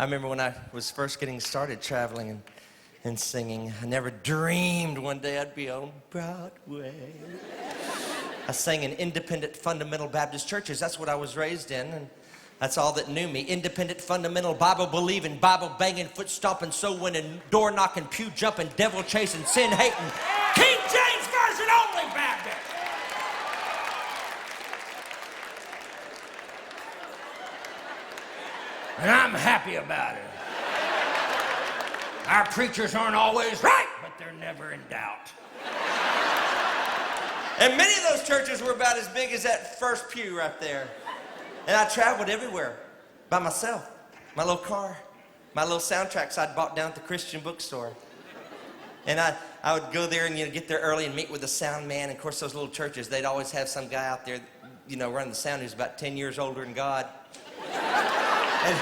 I remember when I was first getting started traveling and singing, I never dreamed one day I'd be on Broadway. I sang in independent fundamental Baptist churches. That's what I was raised in, and that's all that knew me. Independent, fundamental, Bible-believing, Bible-banging, foot-stomping, soul-winning, door-knocking, pew-jumping, devil-chasing, sin-hating, King James Version only Baptist. And I'm happy about it. Our preachers aren't always right, but they're never in doubt. And many of those churches were about as big as that first pew right there. And I traveled everywhere by myself. My little car, my little soundtracks I'd bought down at the Christian bookstore. And I would go there and get there early and meet with the sound man. And of course, those little churches, they'd always have some guy out there, running the sound who's about 10 years older than God. And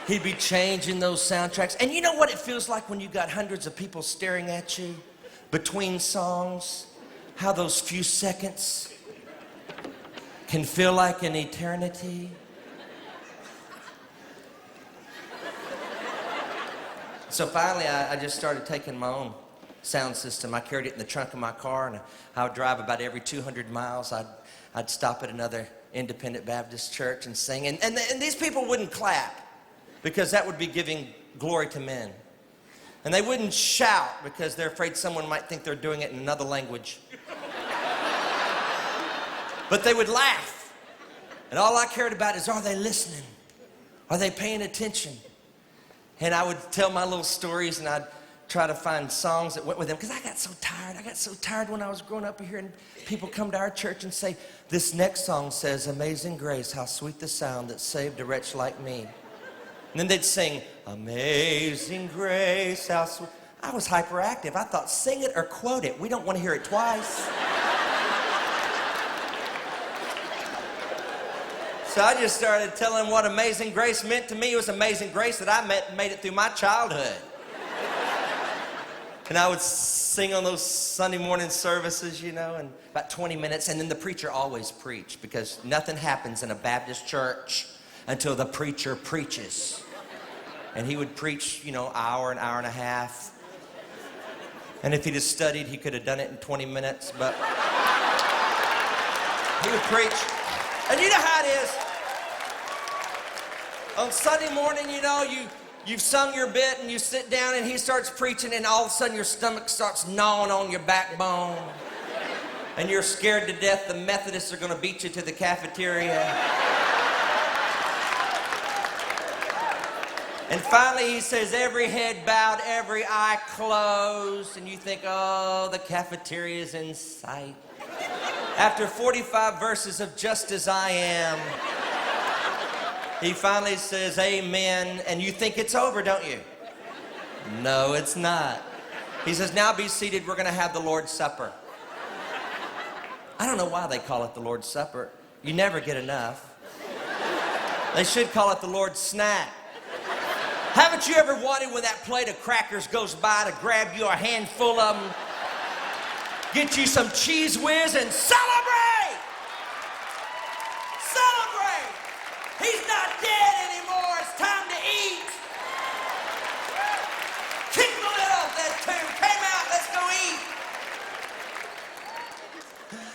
he'd be changing those soundtracks. And you know what it feels like when you got hundreds of people staring at you between songs? How those few seconds can feel like an eternity. So finally, I just started taking my own sound system. I carried it in the trunk of my car, and I would drive about every 200 miles. I'd stop at another independent Baptist church and sing. And these people wouldn't clap, because that would be giving glory to men. And they wouldn't shout, because they're afraid someone might think they're doing it in another language. But they would laugh. And all I cared about is, are they listening? Are they paying attention? And I would tell my little stories, and I'd try to find songs that went with them, because I got so tired. I got so tired when I was growing up here, and people come to our church and say, this next song says, Amazing Grace, how sweet the sound that saved a wretch like me. And then they'd sing, Amazing Grace, how sweet. I was hyperactive. I thought, sing it or quote it. We don't want to hear it twice. So I just started telling what Amazing Grace meant to me. It was Amazing Grace that I made it through my childhood. And I would sing on those Sunday morning services, in about 20 minutes. And then the preacher always preached, because nothing happens in a Baptist church until the preacher preaches. And he would preach, hour, an hour and a half. And if he'd have studied, he could have done it in 20 minutes, but he would preach. And you know how it is. On Sunday morning, you've sung your bit and you sit down and he starts preaching, and all of a sudden your stomach starts gnawing on your backbone. And you're scared to death the Methodists are going to beat you to the cafeteria. And finally he says, every head bowed, every eye closed. And you think, oh, the cafeteria's in sight. After 45 verses of Just As I Am, he finally says, amen. And you think it's over, don't you? No, it's not. He says, now be seated. We're going to have the Lord's Supper. I don't know why they call it the Lord's Supper. You never get enough. They should call it the Lord's Snack. Haven't you ever wanted, when that plate of crackers goes by, to grab you a handful of them, get you some Cheese Whiz, and celebrate! Celebrate! He's not dead!